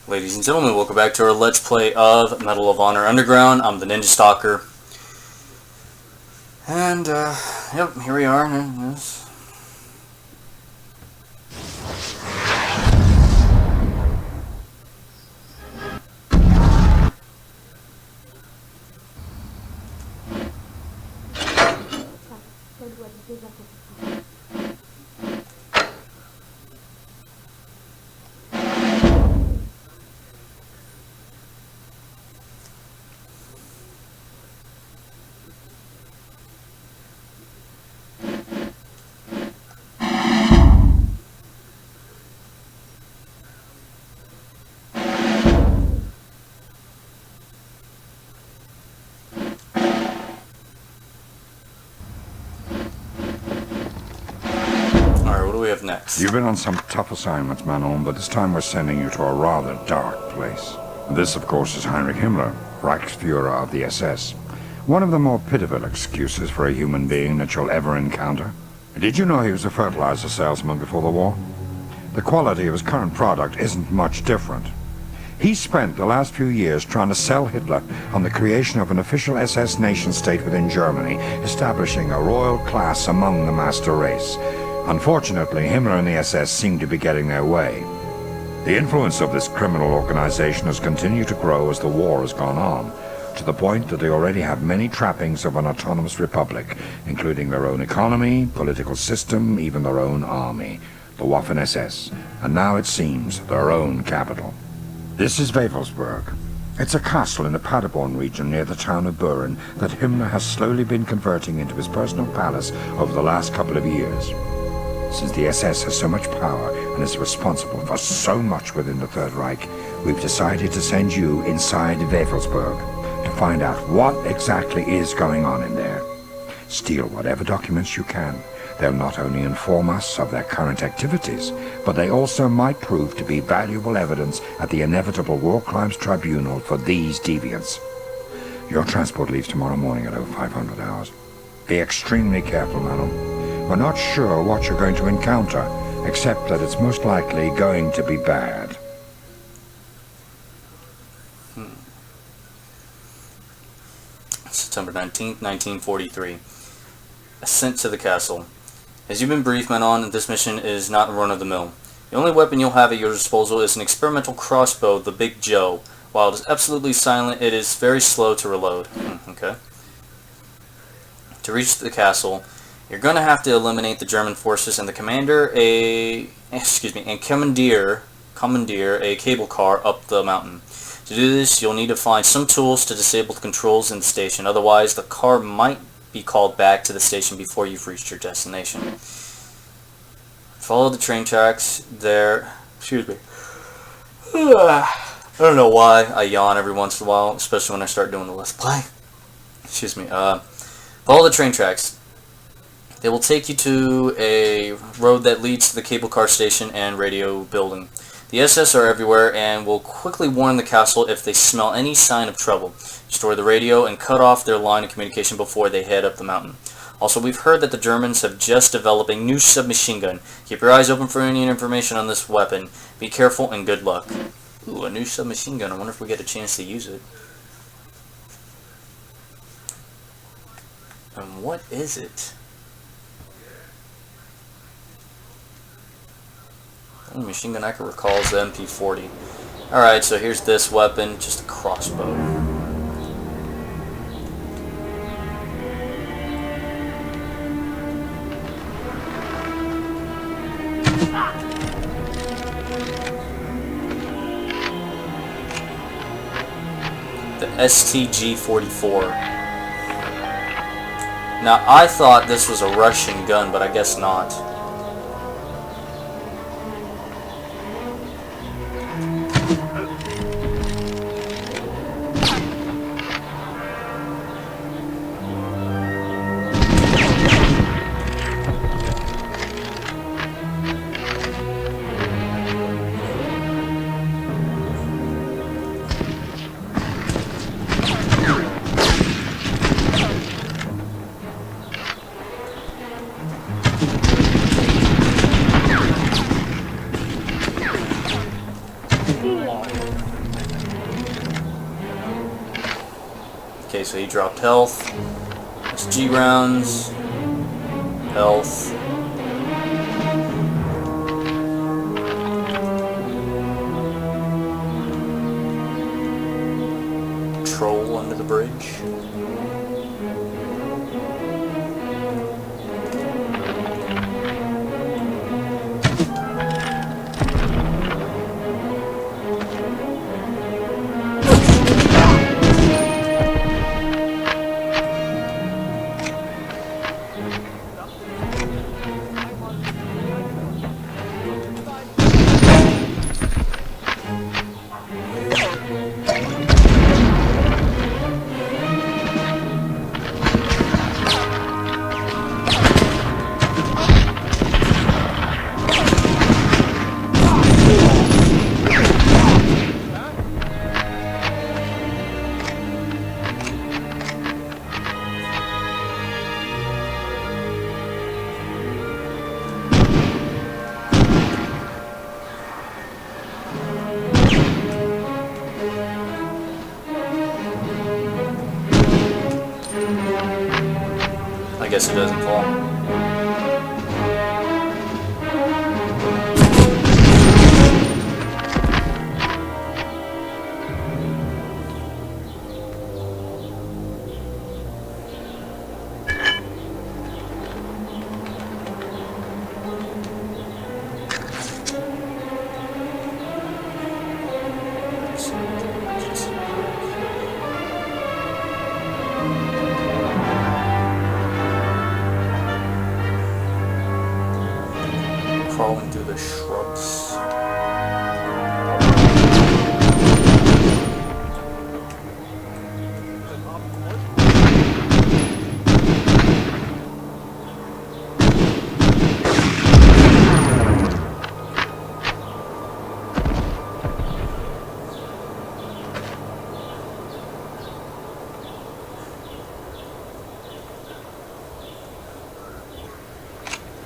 Ladies and gentlemen, welcome back to our Let's Play of Medal of Honor Underground. I'm the Ninja Stalker. And, yep, here we are. What do we have next? You've been on some tough assignments, Manon, but this time we're sending you to a rather dark place. This, of course, is Heinrich Himmler, Reichsfuhrer of the SS. One of the more pitiful excuses for a human being that you'll ever encounter. Did you know he was a fertilizer salesman before the war? The quality of his current product isn't much different. He spent the last few years trying to sell Hitler on the creation of an official SS nation-state within Germany, establishing a royal class among the master race. Unfortunately, Himmler and the SS seem to be getting their way. The influence of this criminal organization has continued to grow as the war has gone on, to the point that they already have many trappings of an autonomous republic, including their own economy, political system, even their own army, the Waffen-SS, and now it seems their own capital. This is Wewelsburg. It's a castle in the Paderborn region near the town of Buren that Himmler has slowly been converting into his personal palace over the last couple of years. Since the SS has so much power and is responsible for so much within the Third Reich, we've decided to send you inside Wewelsburg to find out what exactly is going on in there. Steal whatever documents you can. They'll not only inform us of their current activities, but they also might prove to be valuable evidence at the inevitable War Crimes Tribunal for these deviants. Your transport leaves tomorrow morning at over 500 hours. Be extremely careful, Manon. We're not sure what you're going to encounter, except that it's most likely going to be bad. September 19th, 1943. Ascent to the castle. As you've been briefed, Manon, this mission is not run-of-the-mill. The only weapon you'll have at your disposal is an experimental crossbow, the Big Joe. While it is absolutely silent, it is very slow to reload. Okay. To reach the castle, you're going to have to eliminate the German forces and the commander and commandeer a cable car up the mountain. To do this, you'll need to find some tools to disable the controls in the station. Otherwise, the car might be called back to the station before you've reached your destination. Follow the train tracks there. Excuse me. I don't know why I yawn every once in a while, especially when I start doing the Let's Play. Excuse me. Follow the train tracks. They will take you to a road that leads to the cable car station and radio building. The SS are everywhere and will quickly warn the castle if they smell any sign of trouble. Destroy the radio and cut off their line of communication before they head up the mountain. Also, we've heard that the Germans have just developed a new submachine gun. Keep your eyes open for any information on this weapon. Be careful and good luck. Ooh, a new submachine gun. I wonder if we get a chance to use it. And what is it? The only machine gun I can recall is the MP40. Alright, so here's this weapon, just a crossbow. The STG-44. Now, I thought this was a Russian gun, but I guess not. Okay, so he dropped health. That's G rounds. Health. Troll under the bridge. I guess it doesn't fall. Crawling through the shrubs.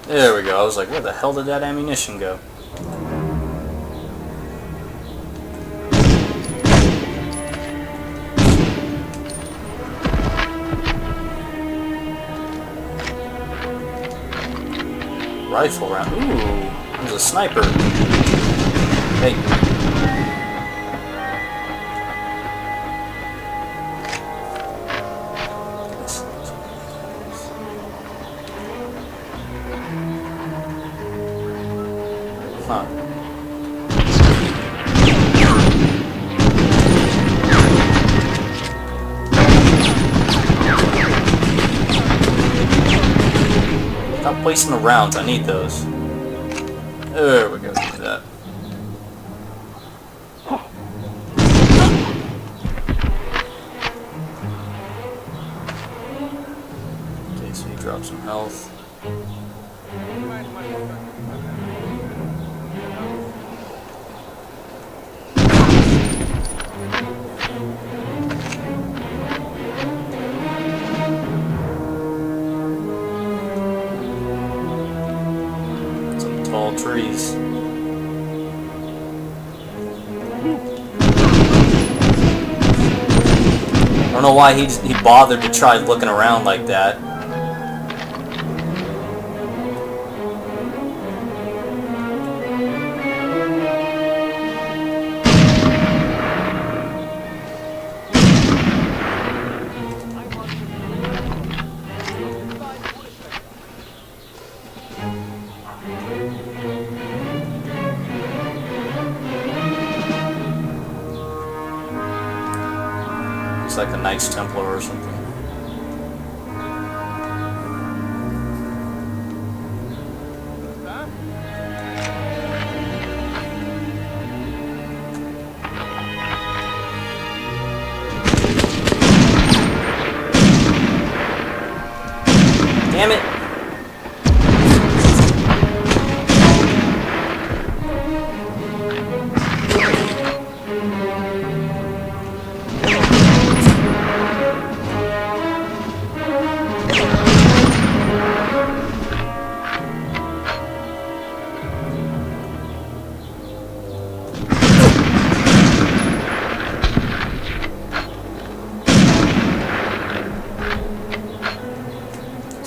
There we go. I was like, where the hell did that ammunition go? Rifle round. Ooh, there's a sniper. Hey. Huh. Stop wasting the rounds. I need those. There we go. Do that. Okay, so he dropped some health. Tall trees. I don't know why he bothered to try looking around like that. It's like a Knights Templar or something. Damn it!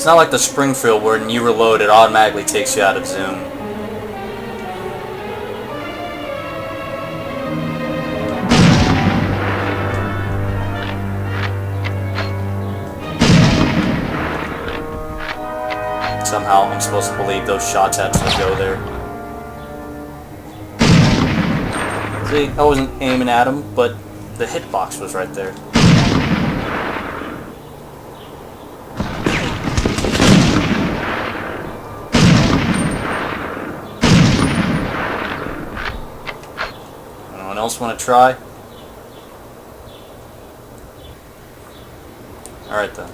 not like the Springfield where when you reload it automatically takes you out of zoom. Somehow I'm supposed to believe those shots had to go there. See, I wasn't aiming at him, but the hitbox was right there. Anyone else want to try? Alright then.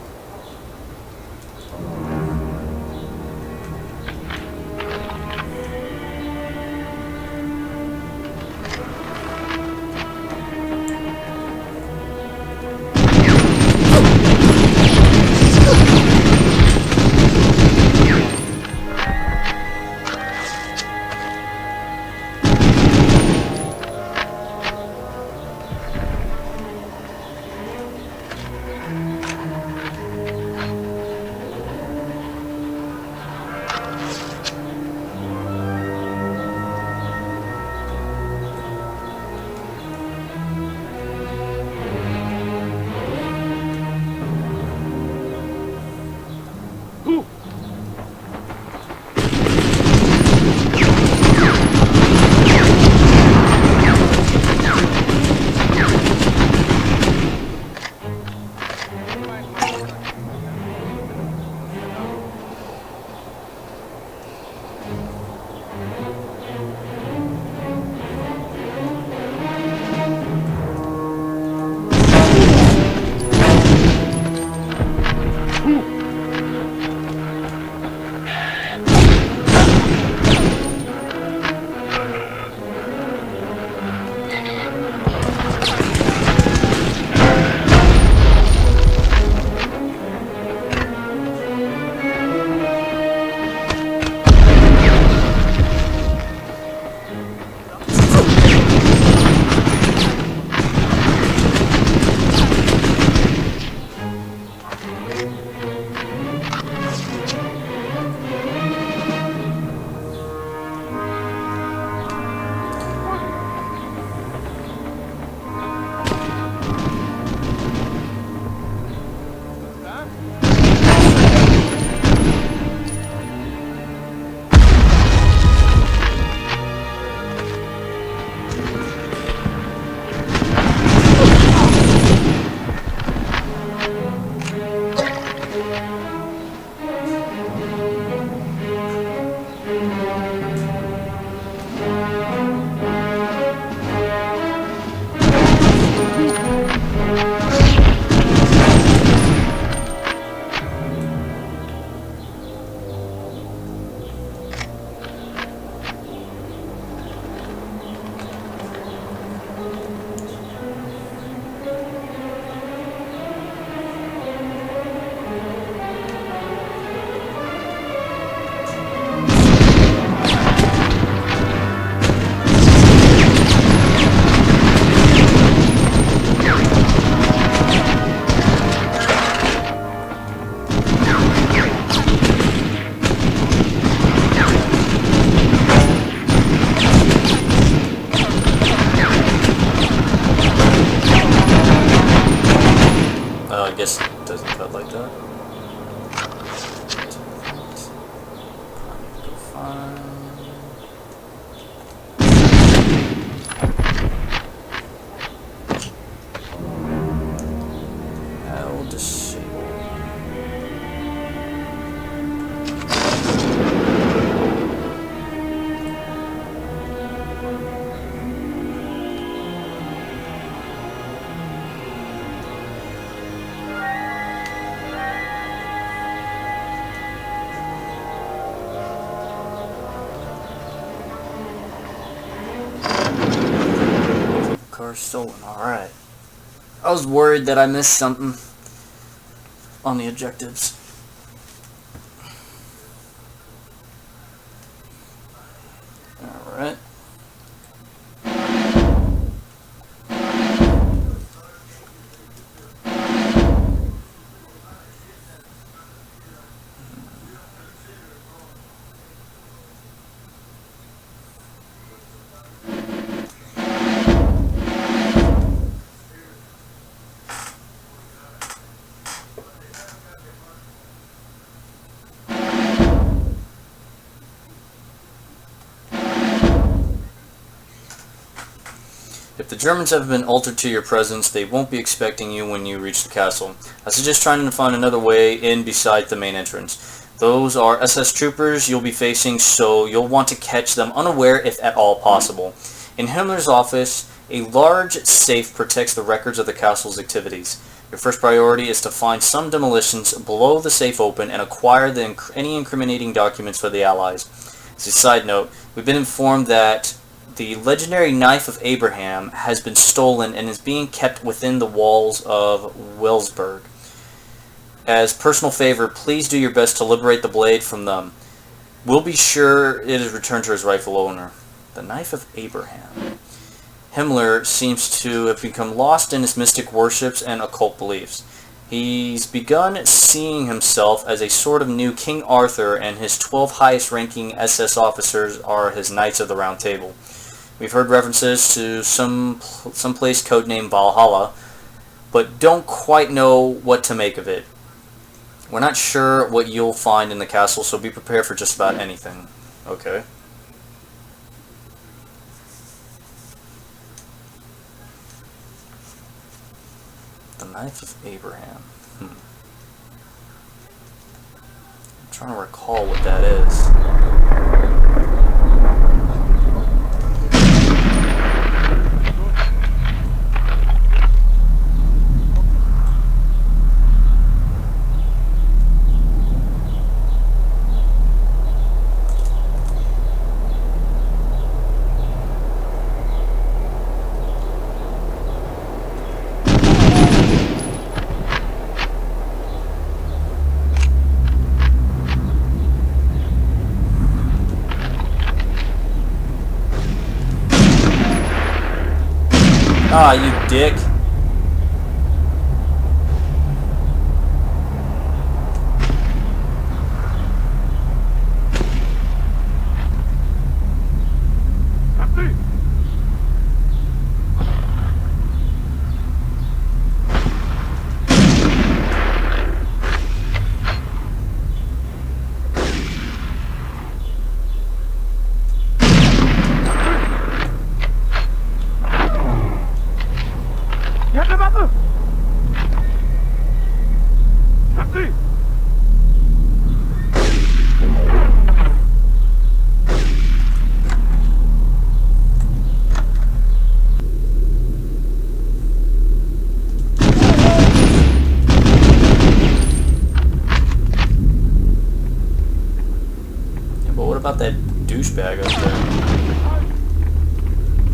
I guess it doesn't cut like that. Go find. I'll disable. Car stolen. Alright. I was worried that I missed something on the objectives. Alright. If the Germans have been altered to your presence, they won't be expecting you when you reach the castle. I suggest trying to find another way in beside the main entrance. Those are SS troopers you'll be facing, so you'll want to catch them unaware if at all possible. In Himmler's office, a large safe protects the records of the castle's activities. Your first priority is to find some demolitions, blow the safe open, and acquire any incriminating documents for the Allies. As a side note, we've been informed that the legendary Knife of Abraham has been stolen and is being kept within the walls of Wilsburg. As personal favor, please do your best to liberate the blade from them. We'll be sure it is returned to his rightful owner. The Knife of Abraham. Himmler seems to have become lost in his mystic worships and occult beliefs. He's begun seeing himself as a sort of new King Arthur, and his 12 highest-ranking SS officers are his Knights of the Round Table. We've heard references to some place codenamed Valhalla, but don't quite know what to make of it. We're not sure what you'll find in the castle, so be prepared for just about anything. Okay. The Knife of Abraham. I'm trying to recall what that is. Ah, you dick. What about that douchebag up there?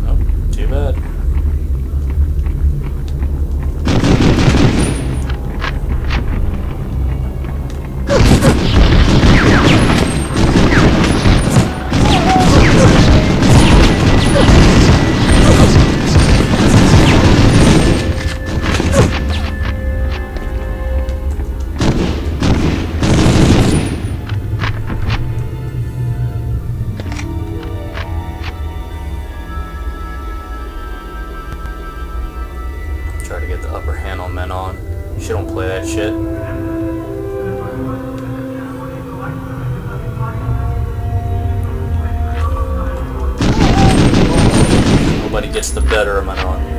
Oh, too bad. Try to get the upper hand on Menon. She don't play that shit. Nobody gets the better of Menon.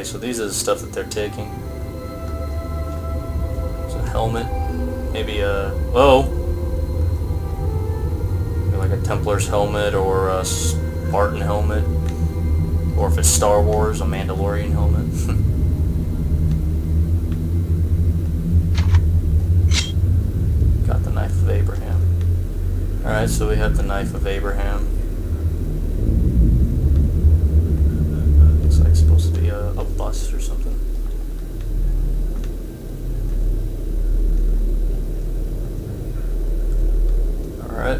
Okay, so these are the stuff that they're taking. There's a helmet. Maybe a... Oh! Maybe like a Templar's helmet or a Spartan helmet. Or if it's Star Wars, a Mandalorian helmet. Got the Knife of Abraham. Alright, so we have the Knife of Abraham. Looks like it's supposed to be a bust or something. Alright.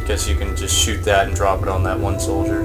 Guess you can just shoot that and drop it on that one soldier.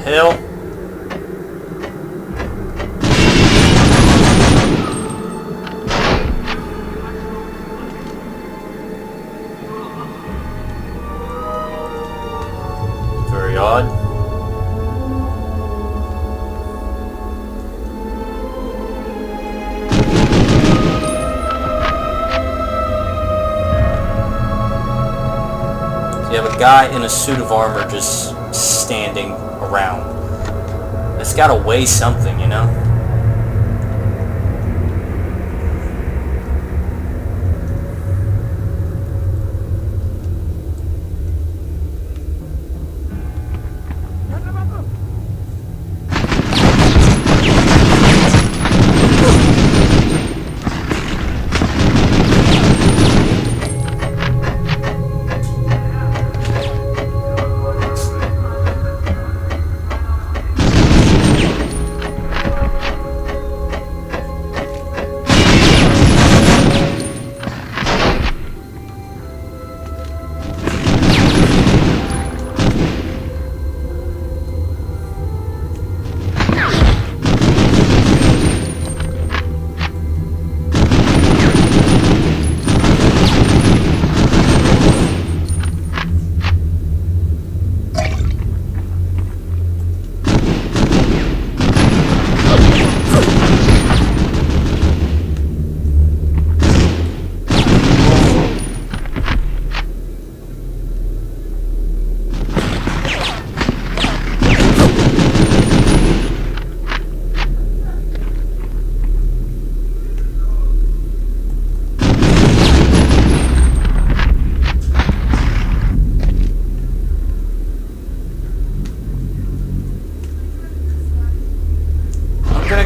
Hell. Very odd. You have a guy in a suit of armor just standing around. It's gotta weigh something, you know?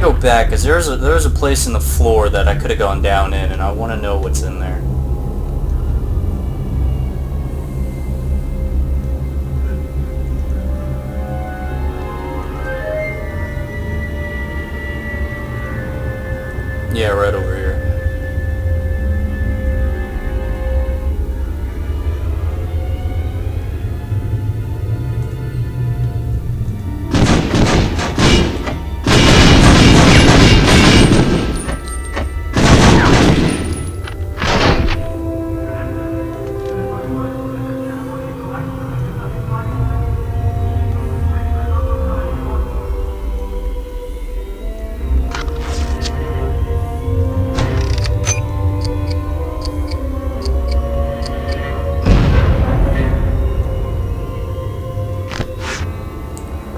Go back because there's a place in the floor that I could have gone down in, and I want to know what's in there. Yeah, right over here.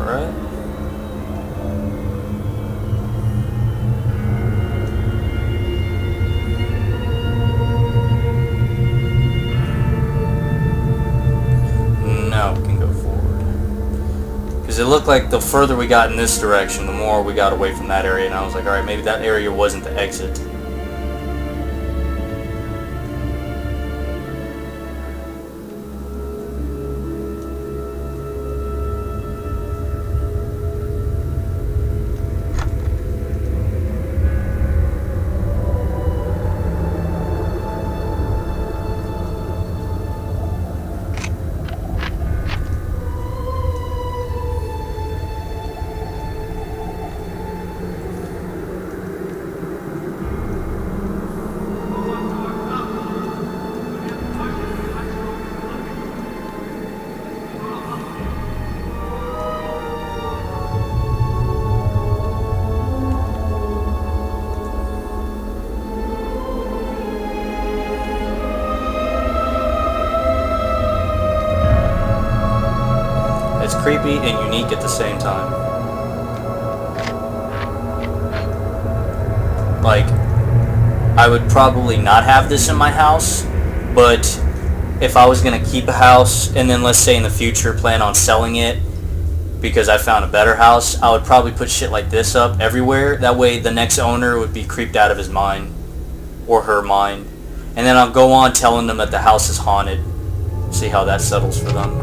Alright. Now we can go forward. Because it looked like the further we got in this direction, the more we got away from that area, and I was like, alright, maybe that area wasn't the exit. It's creepy and unique at the same time. Like, I would probably not have this in my house, but if I was going to keep a house and then, let's say in the future, plan on selling it because I found a better house, I would probably put shit like this up everywhere. That way the next owner would be creeped out of his mind or her mind. And then I'll go on telling them that the house is haunted. See how that settles for them.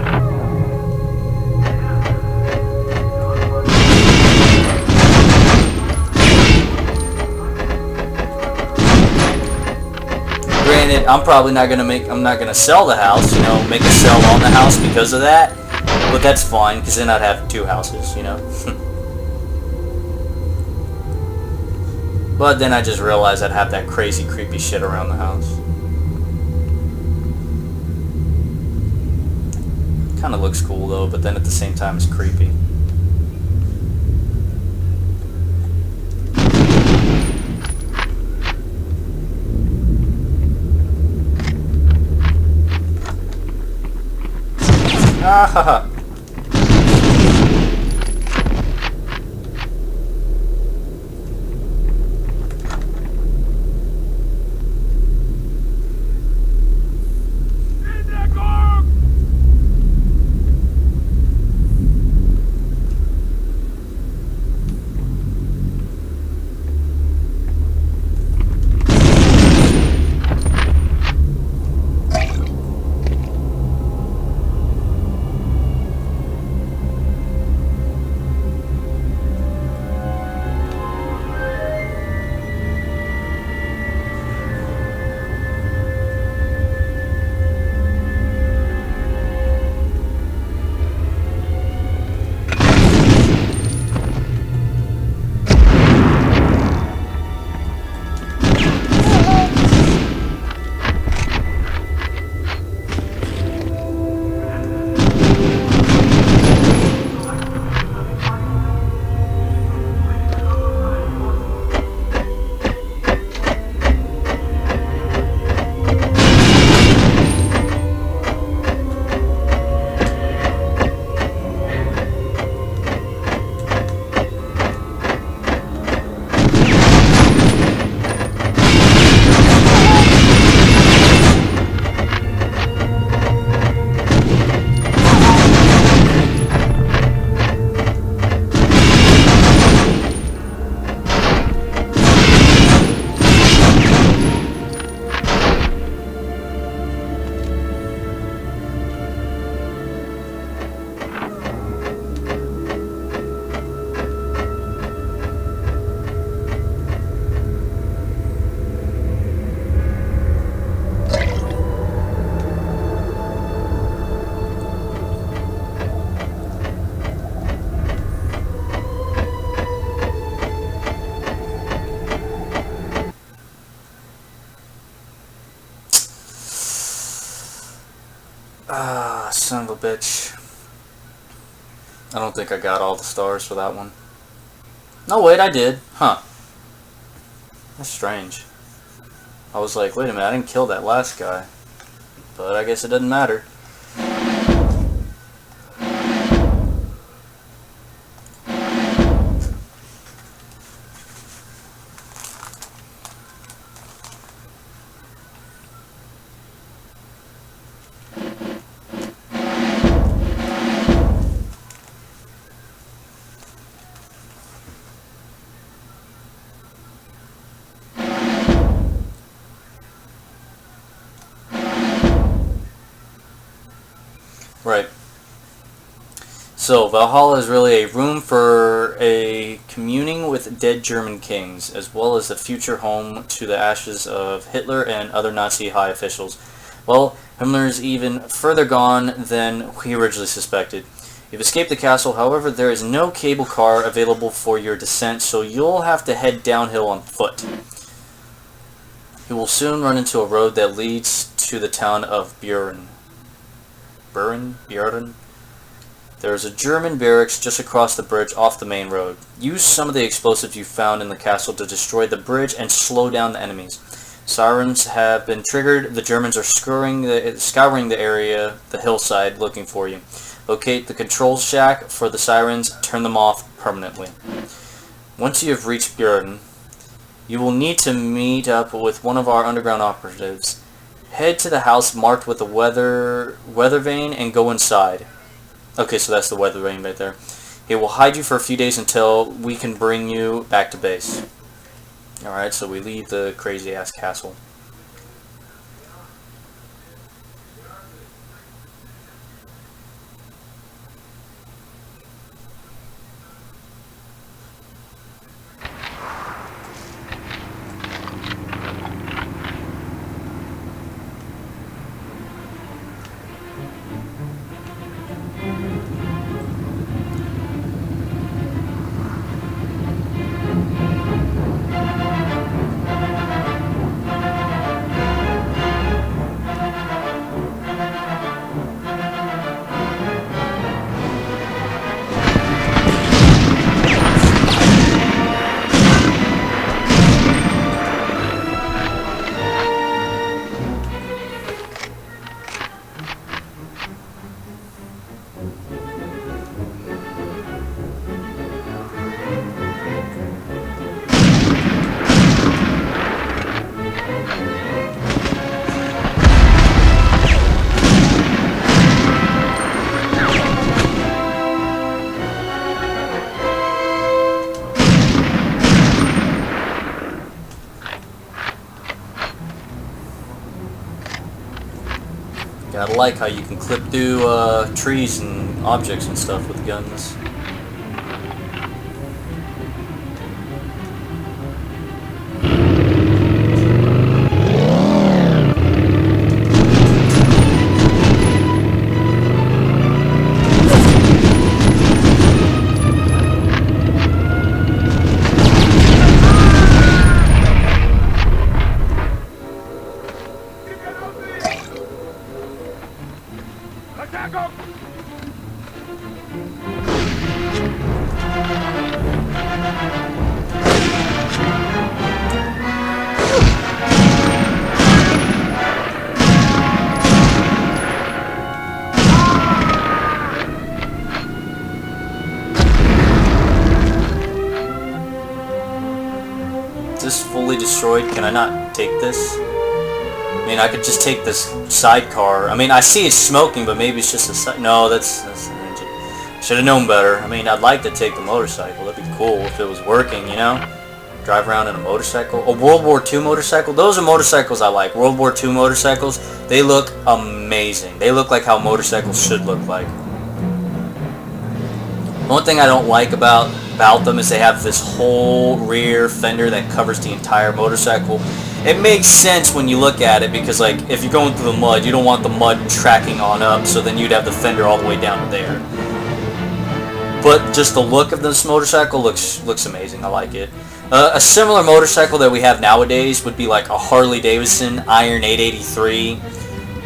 Granted, I'm probably not gonna sell the house, you know, make a sell on the house because of that, but that's fine, because then I'd have two houses, you know. But then I just realized I'd have that crazy, creepy shit around the house. Kind of looks cool though, but then at the same time it's creepy. Ah ha ha. bitch. I don't think I got all the stars for that one. No, wait, I did. Huh. That's strange. I was like, wait a minute, I didn't kill that last guy. But I guess it doesn't matter. Right. So, Valhalla is really a room for a communing with dead German kings, as well as the future home to the ashes of Hitler and other Nazi high officials. Well, Himmler is even further gone than we originally suspected. You've escaped the castle, however, there is no cable car available for your descent, so you'll have to head downhill on foot. You will soon run into a road that leads to the town of Buren. Buren? There is a German barracks just across the bridge off the main road. Use some of the explosives you found in the castle to destroy the bridge and slow down the enemies. Sirens have been triggered. The Germans are scouring the area, the hillside, looking for you. Locate the control shack for the sirens. Turn them off permanently. Once you have reached Buren, you will need to meet up with one of our underground operatives. Head to the house marked with the weather vane and go inside. Okay, so that's the weather vane right there. He will hide you for a few days until we can bring you back to base. Alright, so we leave the crazy-ass castle. Gotta like how you can clip through trees and objects and stuff with guns. Is this fully destroyed? Can I not take this? I mean, I could just take this sidecar. I mean, I see it's smoking, but maybe it's just a side. No, that's an engine. Should have known better. I mean, I'd like to take the motorcycle. That'd be cool if it was working, you know? Drive around in a motorcycle. A World War II motorcycle? Those are motorcycles I like. World War II motorcycles, they look amazing. They look like how motorcycles should look like. One thing I don't like about them is they have this whole rear fender that covers the entire motorcycle. It makes sense when you look at it because, like, if you're going through the mud, you don't want the mud tracking on up, so then you'd have the fender all the way down to there. But just the look of this motorcycle looks amazing. I like it. A similar motorcycle that we have nowadays would be like a Harley Davidson Iron 883.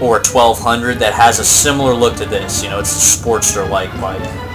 or a 1200 that has a similar look to this. You know, it's a Sportster-like bike.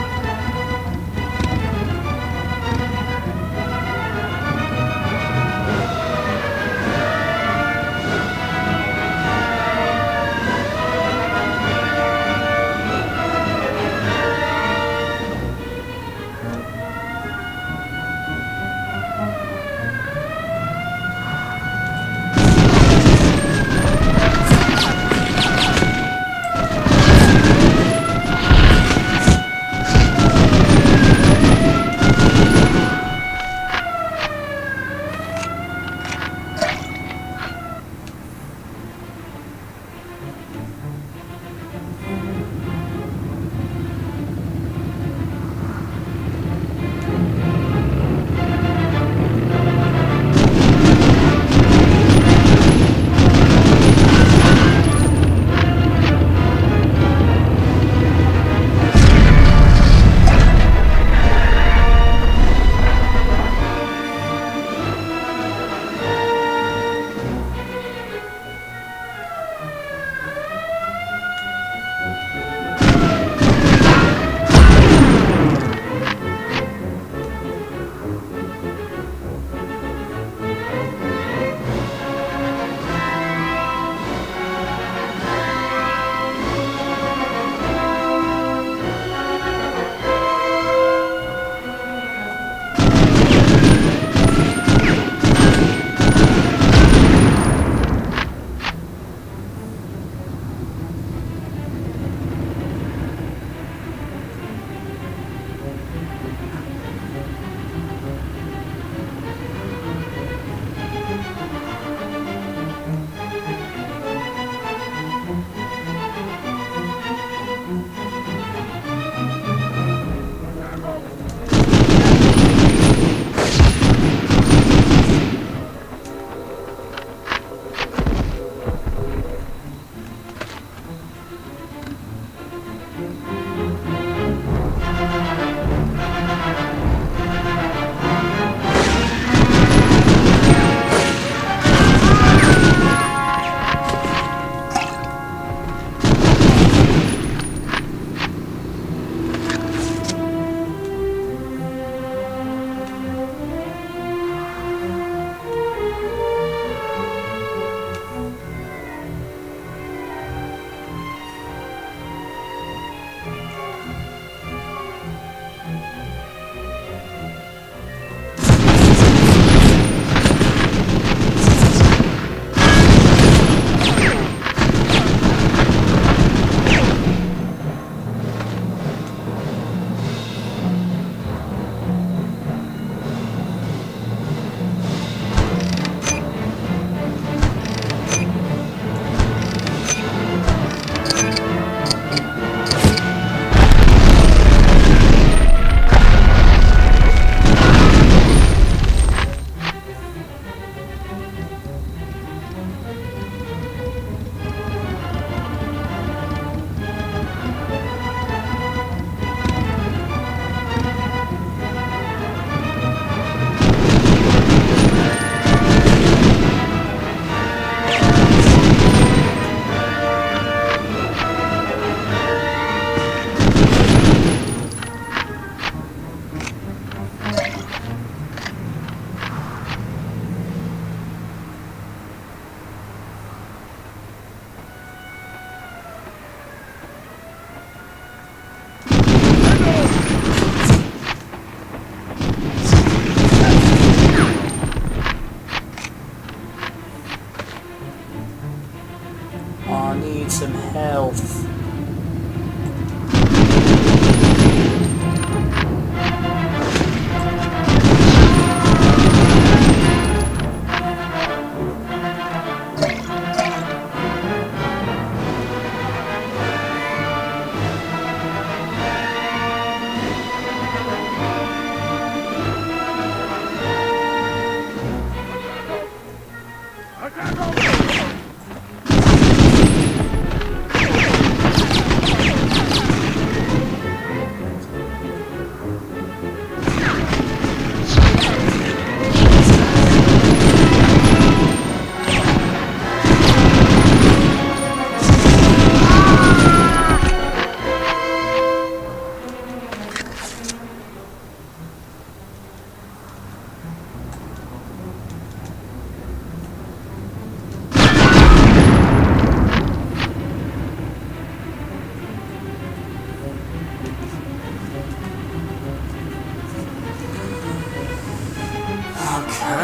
Okay.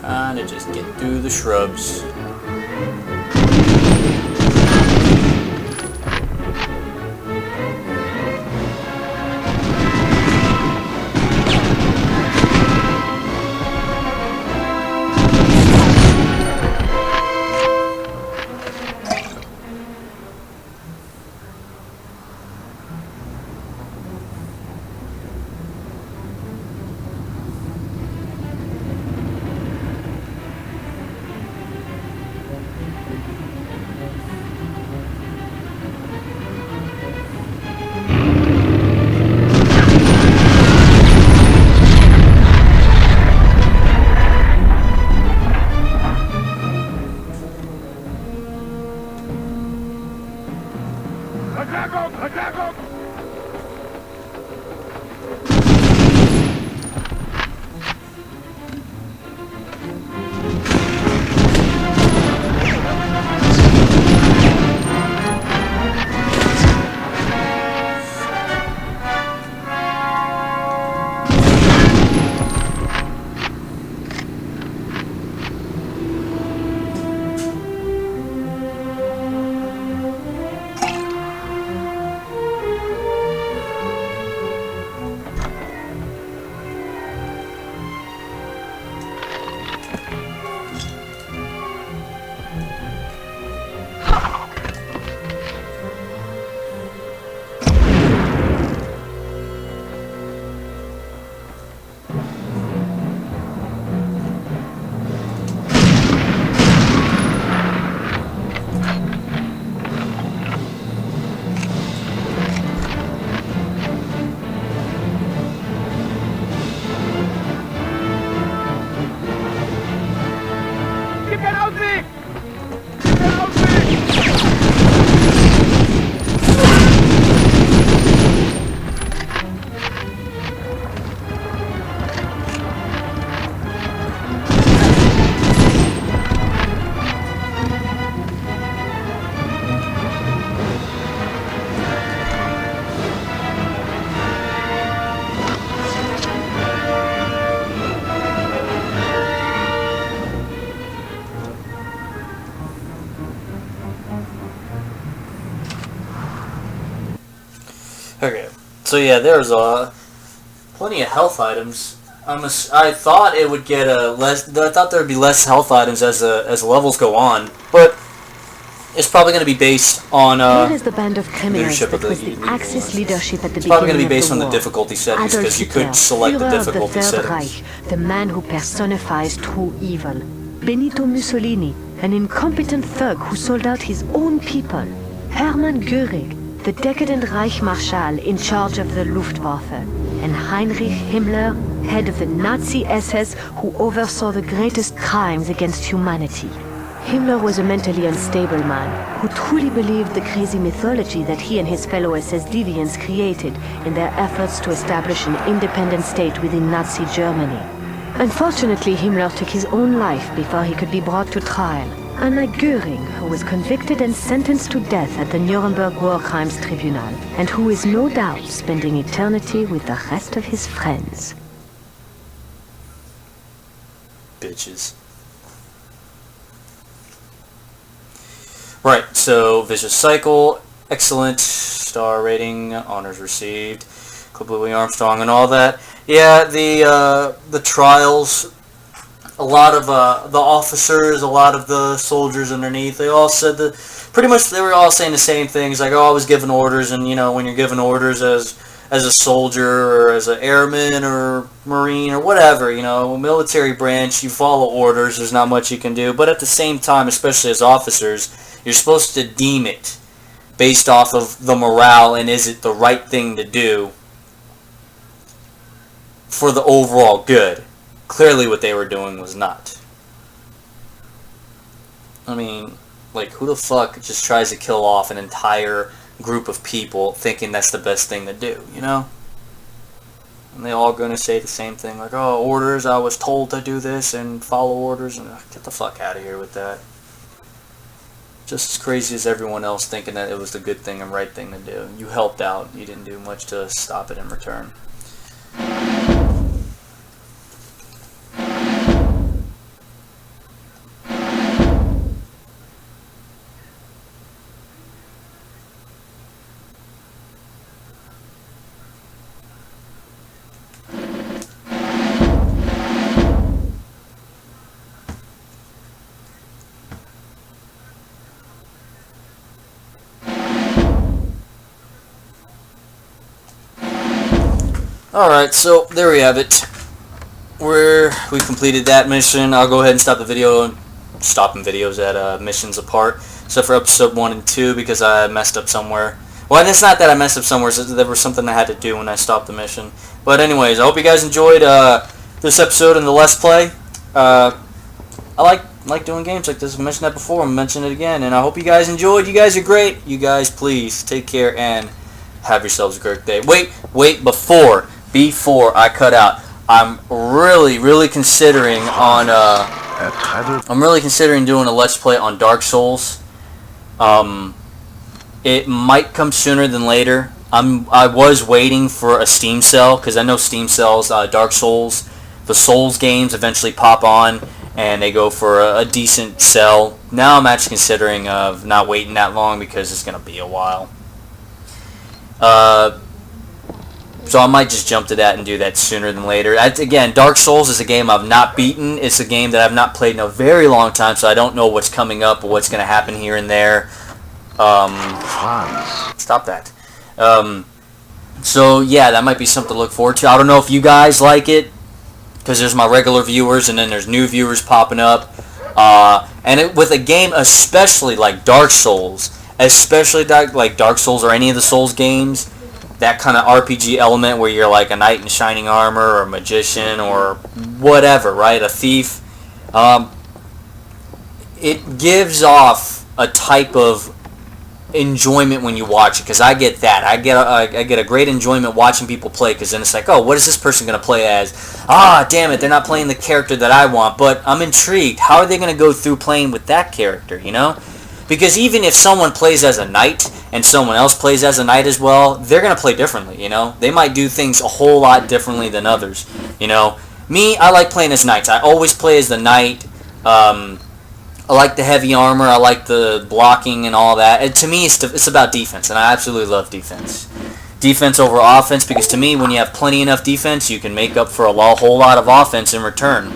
Trying to just get through the shrubs. Okay, so yeah, there's plenty of health items. I thought it would get less. I thought there would be less health items as the levels go on, but it's probably going to be based on Here is the band of criminals leadership that of the was the Axis leadership at the It's probably going to beginning be based of on the the war. difficulty settings Adolf because you Hitler, could select the Führer of difficulty the Third settings. Reich, the man who personifies true evil. Benito Mussolini, an incompetent thug who sold out his own people. Hermann Göring, the decadent Reich Marshal in charge of the Luftwaffe. And Heinrich Himmler, head of the Nazi SS who oversaw the greatest crimes against humanity. Himmler was a mentally unstable man who truly believed the crazy mythology that he and his fellow SS deviants created in their efforts to establish an independent state within Nazi Germany. Unfortunately, Himmler took his own life before he could be brought to trial, unlike Göring, who was convicted and sentenced to death at the Nuremberg War Crimes Tribunal, and who is no doubt spending eternity with the rest of his friends. Bitches. Right, so Vicious Cycle, excellent, star rating, honors received, Clip Louis Armstrong and all that. Yeah, the trials, a lot of the officers, a lot of the soldiers underneath, they all said that, pretty much they were all saying the same things, like, oh, I was given orders, and, you know, when you're given orders as a soldier, or as an airman, or marine, or whatever, you know, military branch, you follow orders, there's not much you can do, but at the same time, especially as officers, you're supposed to deem it based off of the morale and is it the right thing to do for the overall good. Clearly what they were doing was not. I mean, like, who the fuck just tries to kill off an entire group of people thinking that's the best thing to do, you know? And they all going to say the same thing, like, oh, orders, I was told to do this and follow orders, and get the fuck out of here with that. Just as crazy as everyone else thinking that it was the good thing and right thing to do. You helped out. You didn't do much to stop it in return. Alright, so there we have it. We completed that mission. I'll go ahead and stop the video. Stopping videos at missions apart, except for episode 1 and 2 because I messed up somewhere. Well, it's not that I messed up somewhere. There was something I had to do when I stopped the mission. But anyways, I hope you guys enjoyed this episode and the Let's Play. I like doing games like this. I mentioned that before. I'm mentioning it again, and I hope you guys enjoyed. You guys are great. You guys, please take care and have yourselves a great day. Wait, before I cut out, I'm really considering on doing a Let's Play on Dark Souls. It might come sooner than later. I was waiting for a Steam sale because I know Steam sales, Dark Souls, the Souls games eventually pop on and they go for a decent sell. Now I'm actually considering of not waiting that long because it's gonna be a while. So I might just jump to that and do that sooner than later. Again, Dark Souls is a game I've not beaten. It's a game that I've not played in a very long time, so I don't know what's coming up or what's going to happen here and there. Stop that. So yeah, that might be something to look forward to. I don't know if you guys like it, because there's my regular viewers and then there's new viewers popping up. With a game especially like Dark Souls, like Dark Souls or any of the Souls games, that kind of RPG element where you're like a knight in shining armor or a magician or whatever, right? A thief. It gives off a type of enjoyment when you watch it, because I get that. I get a great enjoyment watching people play, because then it's like, oh, what is this person going to play as? Ah, damn it, they're not playing the character that I want, but I'm intrigued. How are they going to go through playing with that character, you know? Because even if someone plays as a knight and someone else plays as a knight as well, they're going to play differently, you know? They might do things a whole lot differently than others, you know? Me, I like playing as knights. I always play as the knight. I like the heavy armor. I like the blocking and all that. And to me, it's about defense, and I absolutely love defense. defense over offense, because to me, when you have plenty enough defense, you can make up for a whole lot of offense in return.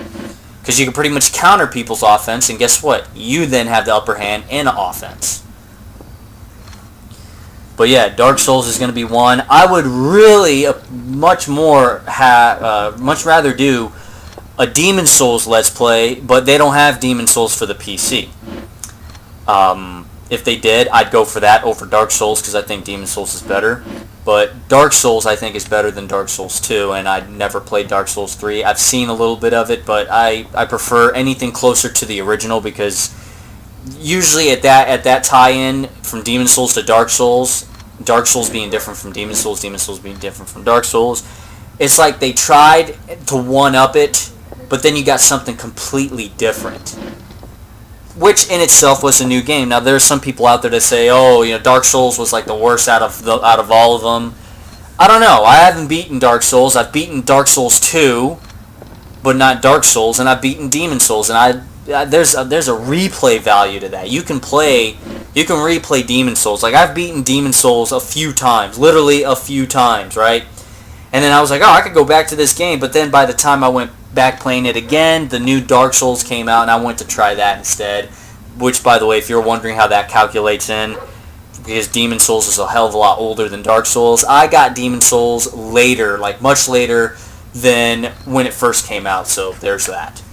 Because you can pretty much counter people's offense, and guess what? You then have the upper hand in offense. But yeah, Dark Souls is going to be one. I would really much rather do a Demon Souls Let's Play, but they don't have Demon Souls for the PC. If they did, I'd go for that over Dark Souls, because I think Demon Souls is better. But Dark Souls, I think, is better than Dark Souls 2, and I'd never played Dark Souls 3. I've seen a little bit of it, but I prefer anything closer to the original, because usually at that tie-in from Demon Souls to Dark Souls being different from Demon Souls being different from Dark Souls, it's like they tried to one-up it, but then you got something completely different, which in itself was a new game. Now there's some people out there that say, oh, Dark Souls was like the worst out of all of them. I don't know. I haven't beaten Dark Souls. I've beaten Dark Souls 2, but not Dark Souls, and I've beaten Demon Souls, and there's a replay value to that. You can replay Demon Souls. Like, I've beaten Demon Souls a few times, literally a few times, right? And then I was like, oh, I could go back to this game, but then by the time I went back playing it again, the new Dark Souls came out, and I went to try that instead. Which, by the way, if you're wondering how that calculates in, because Demon Souls is a hell of a lot older than Dark Souls, I got Demon Souls later, like much later than when it first came out, so there's that.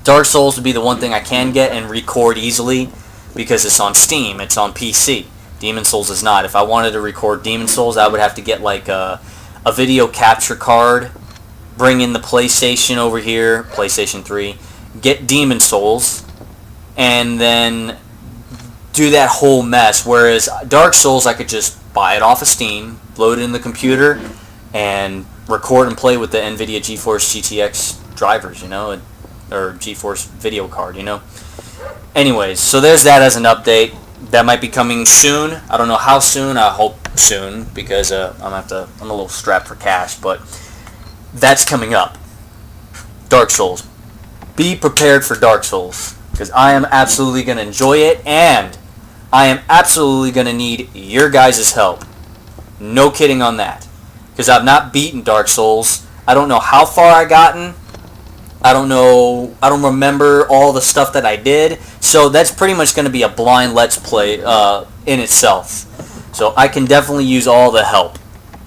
Dark Souls would be the one thing I can get and record easily, because it's on Steam, it's on PC. Demon Souls is not. If I wanted to record Demon Souls, I would have to get like a video capture card, bring in the PlayStation over here, PlayStation 3, get Demon Souls, and then do that whole mess. Whereas Dark Souls, I could just buy it off of Steam, load it in the computer, and record and play with the NVIDIA GeForce GTX drivers, or GeForce video card, Anyways, so there's that as an update. That might be coming soon. I don't know how soon. I hope soon, because I'm a little strapped for cash, but that's coming up. Dark Souls. Be prepared for Dark Souls, because I am absolutely going to enjoy it, and I am absolutely going to need your guys' help. No kidding on that. Because I've not beaten Dark Souls. I don't know how far I gotten. I don't remember all the stuff that I did. So that's pretty much going to be a blind Let's Play in itself. So I can definitely use all the help.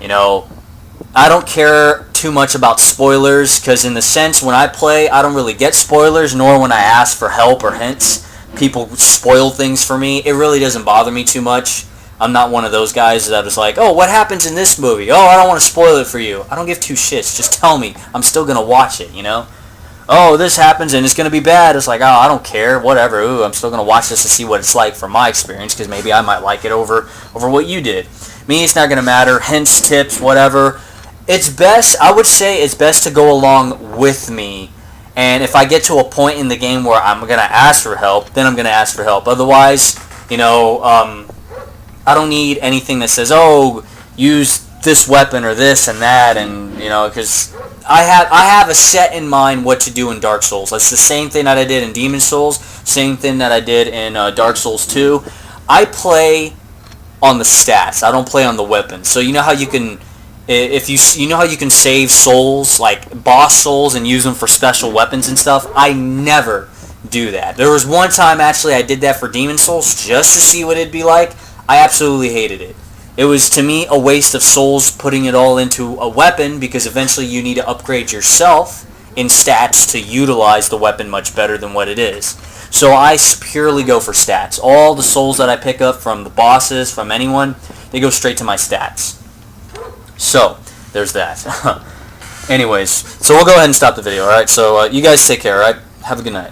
I don't care too much about spoilers, because in the sense when I play, I don't really get spoilers, nor when I ask for help or hints. People spoil things for me. It really doesn't bother me too much. I'm not one of those guys that is like, oh, what happens in this movie? Oh, I don't want to spoil it for you. I don't give two shits. Just tell me. I'm still going to watch it, Oh, this happens and it's going to be bad. It's like, oh, I don't care. Whatever. Ooh, I'm still going to watch this to see what it's like from my experience, because maybe I might like it over what you did. Me, it's not going to matter. Hints, tips, whatever. It's best, I would say it's best to go along with me. And if I get to a point in the game where I'm going to ask for help, then I'm going to ask for help. Otherwise, I don't need anything that says, oh, use this weapon or this and that, and, because I have a set in mind what to do in Dark Souls. That's the same thing that I did in Demon Souls, same thing that I did in Dark Souls 2. I play on the stats. I don't play on the weapons. So you know how you can... If you know how you can save souls, like boss souls, and use them for special weapons and stuff? I never do that. There was one time, actually, I did that for Demon Souls just to see what it'd be like. I absolutely hated it. It was, to me, a waste of souls putting it all into a weapon, because eventually you need to upgrade yourself in stats to utilize the weapon much better than what it is. So I purely go for stats. All the souls that I pick up from the bosses, from anyone, they go straight to my stats. So, there's that. Anyways, so we'll go ahead and stop the video, alright? So, you guys take care, alright? Have a good night.